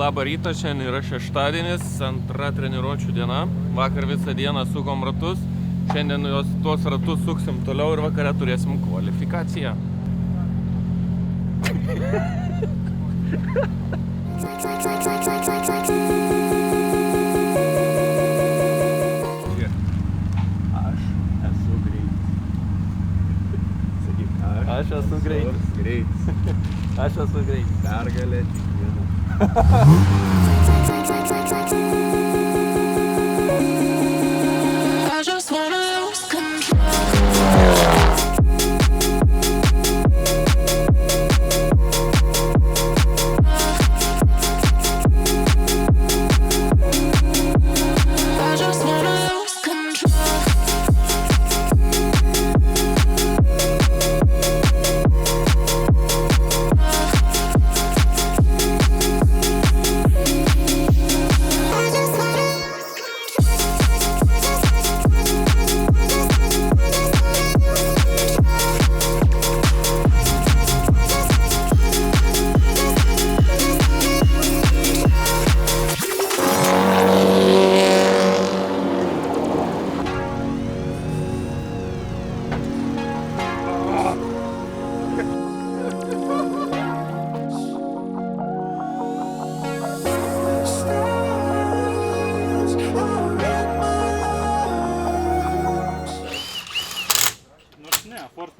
Labą rytą, šiandien yra šeštadienis, antra treniruočių diena. Vakar visą dieną sukom ratus. Šiandien tuos ratus suksim toliau ir vakare turėsim kvalifikaciją. Aš esu greitas. Aš esu greitas. Pergalė tik viena.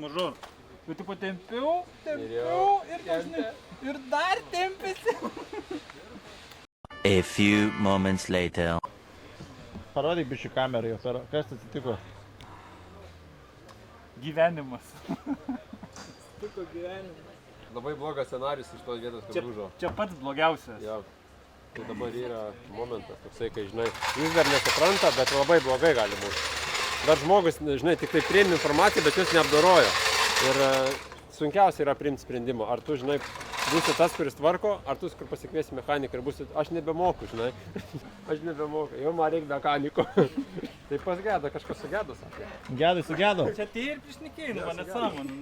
Mažor. Tu tipo tempiau ir dar tempėsi. A few moments later. Parodyk bišį kamerą jo, kas atsitiko? Gyvenimas. Atsitiko gyvenimas. Labai blogas scenarius iš tos vietos, kad lūžo. Čia pats blogiausias. Jo. Tai dabar yra momentas toksai, kai žinai, jis dar nesupranta, bet labai blogai gali būti. Dar žmogus, žinai, tik tai priimi informaciją, bet jūs neapdorojo. Ir sunkiausia yra priimti sprendimą. Ar tu, žinai, būsi tas, kuris tvarko, ar tu, kur pasikviesi mechaniką ir būsi, aš nebemoku, žinai. Aš nebemoku, jau man reikia mechaniko. Tai pasgedo, kažkas sugedo, sakė. Gedai sugedo? Čia tai ir prišnekėjai, nu, man nesąmonė.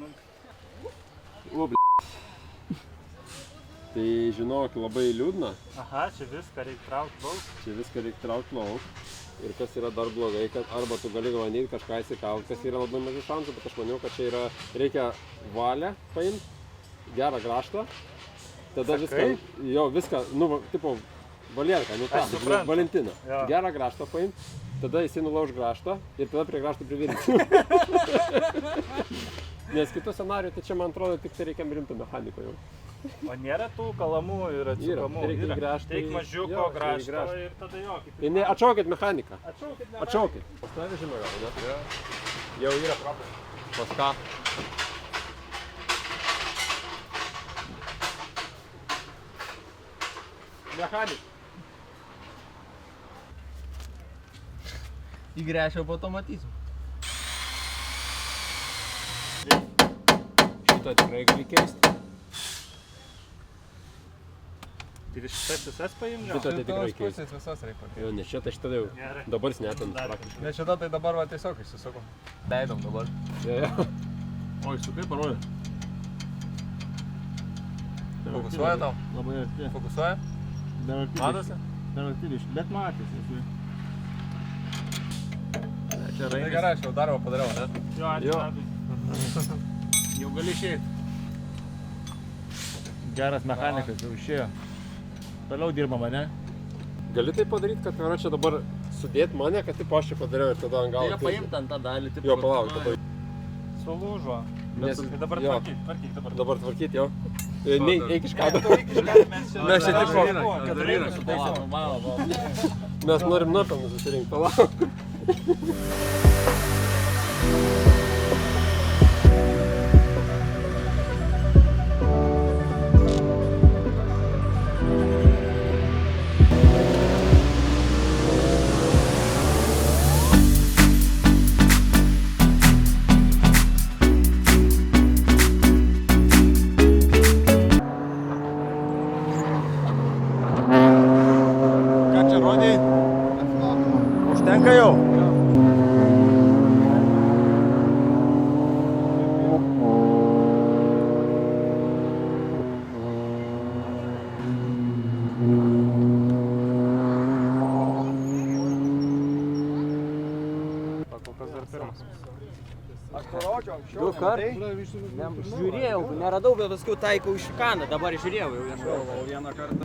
Tai žinok, labai liūdna. Aha, čia viską reikia traukti lauk. Čia viską reikia traukti lauk. Ir kas yra dar blogai, kad arba tu gali galanyti kažką įsikalt, kas yra labai mažai šansų, bet aš maniau, kad čia yra, reikia valią paimti, gerą graštą. Tada viską, nu, tipo, valierką, nu tą, Valentiną. Gerą graštą paimti, tada jisai nulauž graštą ir tada prie grašto privirinti. Nes kitų scenarijų, tai čia, man atrodo, tik tai reikia rimto mechaniko jau. O nėra tų kalamų ir atsukamų. Reikia grąžti. Teik mažiuko grąžto ir tada jo. Ne, atšaukit mechaniką. Atšaukit. Atšaukit. Pas tave vežimą gal, ne? Jau yra problema. Pas ką? Mechanik. Įgręšiau, po to matysim. Šitą tikrai gali keisti. Ir šitas visas paimdžiau? Šitą tai tikrai keisti. Pusės visas reikia. Jo, nes šitą jau dabar snetint praktiškai. Ne šitą tai dabar va tiesiog išsisukom. Leidom dabar. Jo. O, išsukai parodė. Fokusuoja tau? Labai arti. Fokusuoja? Matosi? Dar arti, bet matėsi. Tai gerai, aš jau darbą padariau, ne? Jo, ačiū. Jau gali išeiti. Geras mechanikas jau išėjo. Toliau dirbama, ne? Gali tai padaryti, kad čia dabar sudėti mane, kad taip aš čia padariau ir tada ant galo. Jie paimti ant tą dalį. Jo, palauk, dabar. Sulūžo. Nes Dabar tvarkyk dabar. Dabar tvarkyt, jo. Eik iš kadro. Mes čia tipo... Katarina sutaisom. Mes norim nuopelnus susirinkti, palauk. Užtenka jau? Du kartai? Žiūrėjau, neradau, bet paskui taikau iš šikaną, dabar žiūrėjau jau vieną kartą.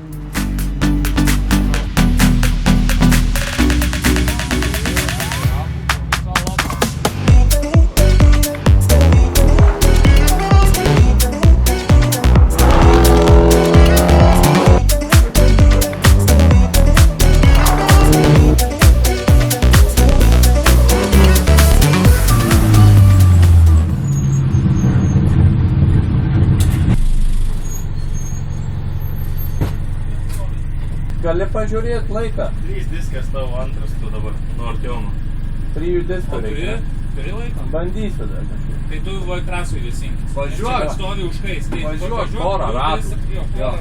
Gali pažiūrėti laiką. 3 diskas tavo antras tu dabar, nuo Artiomo. 3 diskų reikia. Turi laiką? Bandysiu dar kažkaip. Tai tu trasui visinkis. Važiuok. Čia stovi užkais. Važiuok porą ratų. Jo.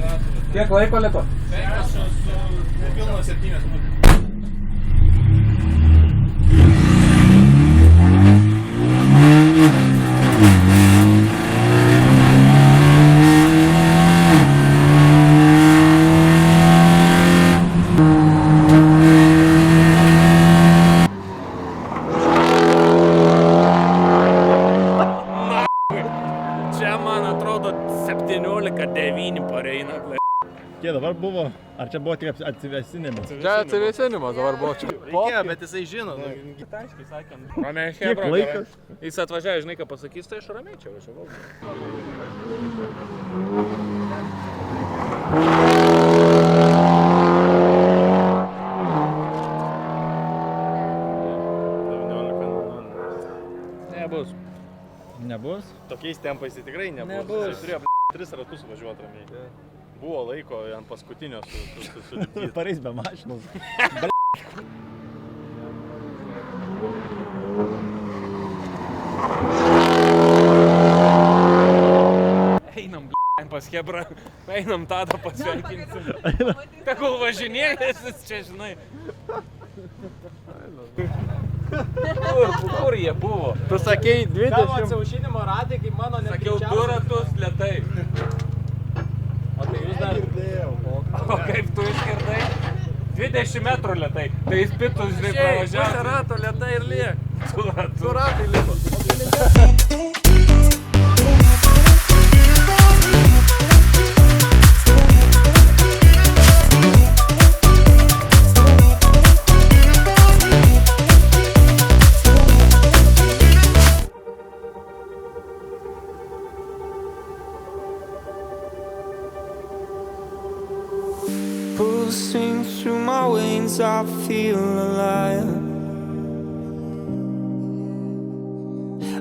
Kiek laiko liko? 5 su nepilno 7 minutės. Čia man atrodo 17-9 pareina. Kiek dabar buvo? Ar čia buvo tik atsivesinimas? Čia atsivėsinimas dabar buvo. Reikėjo, bet jisai žino. Aiškiai sakant. Kiek laikas? Jis atvažiavo, žinai, ką pasakys, tai aš ramiai čia važiavau. Nebus. Nebus? Tokiais tempais tai tikrai nebus. Nebus. Jis turėjo 3 ratus važiuoti ramiai. Buvo laiko ant paskutinio sulipdyti. Pareis be mašinos. Einam, pas Hebrą. Einam tada pasveikinsim. Tegul važinėlis, čia žinai. Kur jie buvo? Tu sakei 20. Tavo atsiaušinimo ratai, kaip mano negreičiausias. Sakiau 2 ratus lėtai. O tai jūs dar... O kaip tu iškirdai? 20 metrų lėtai. Tai jis pitus, žinai, pravažiavo. Pusę rato lėtai ir liek. 2 ratai liko. Pulsing through my veins, I feel alive.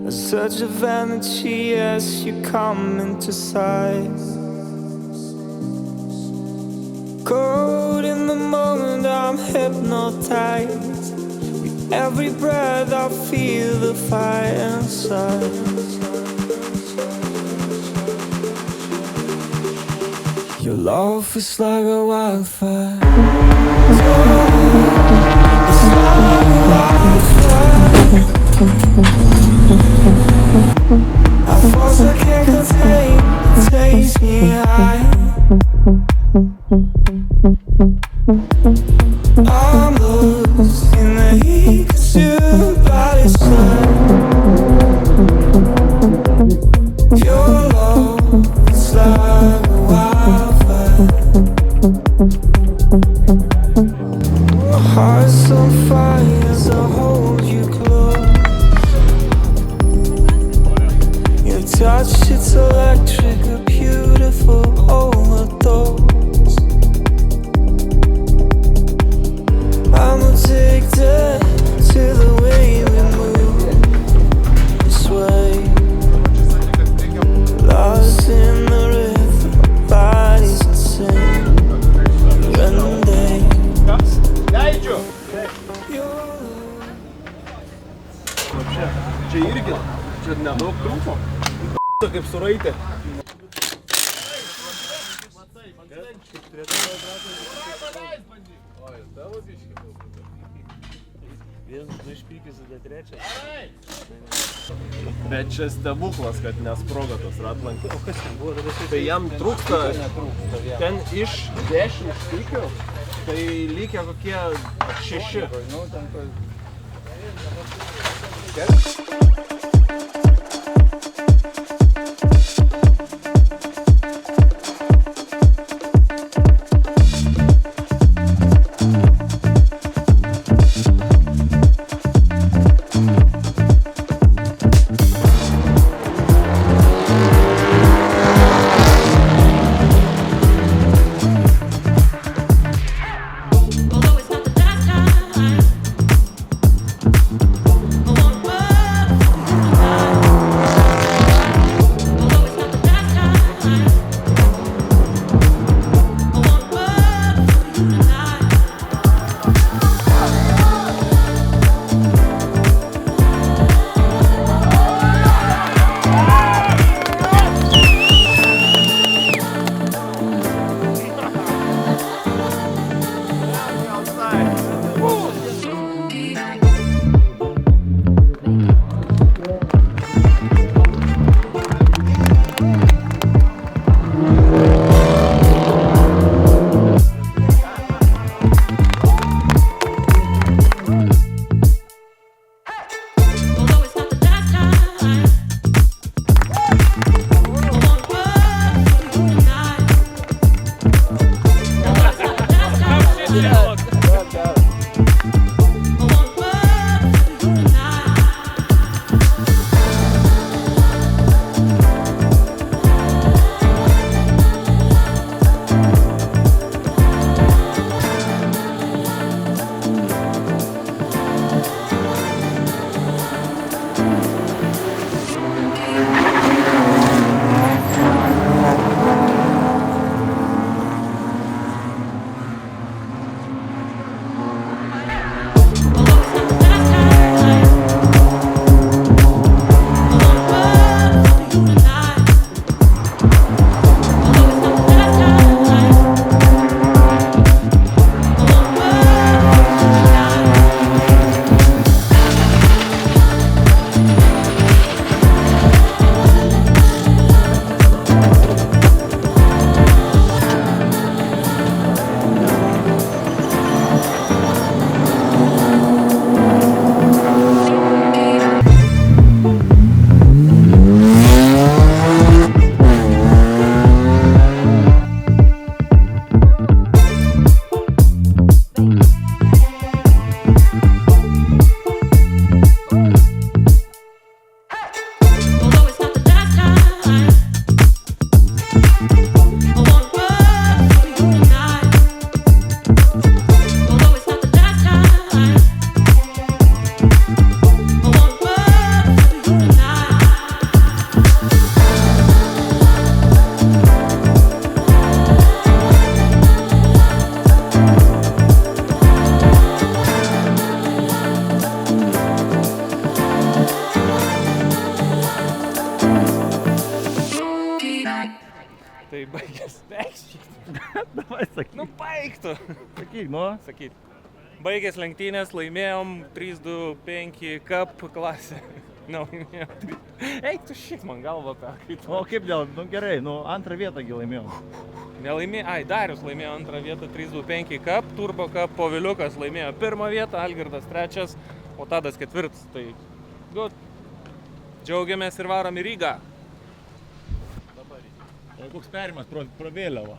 A surge of energy as you come into sight. Caught in the moment, I'm hypnotized. With every breath, I feel the fire inside. Your love is like a wildfire. It's like a wildfire. A force I can't contain, it takes me high. I'm lost in the heat, 'cause your body's your love is like a wildfire. My heart's on fire as I hold you close. Your touch, it's electric, a beautiful overdose. I'm addicted to the way we move. This way, lost in the rhythm, body's insane. Grande. Čia irgi, čia nedaug trūko. Kaip suraitė. Bet čia stebuklas, kad nesprogo tos ratlankis. O kas ten buvo? Tai jam trūksta, ten iš 10 štykių, tai lygia kokie 6. Tai baigęs peršykti. Davai sakyk. Nu baigtų. Sakyk, nu. Sakyt. Baigęs lenktynės, laimėjom 3-2-5 cup klasę. Nelaimėjom. Eik tu šit man galvą perkaitų. O kaip dėl, nu gerai, nu antrą vietą gi laimėjau. Darius laimėjo antrą vietą 3-2-5 cup, Turbo Cup, Poviliukas laimėjo pirmą vietą, Algirdas trečias, o Tadas ketvirtas. Tai good. Džiaugiamės ir varom į Rygą. O koks perimas pro vėliavą?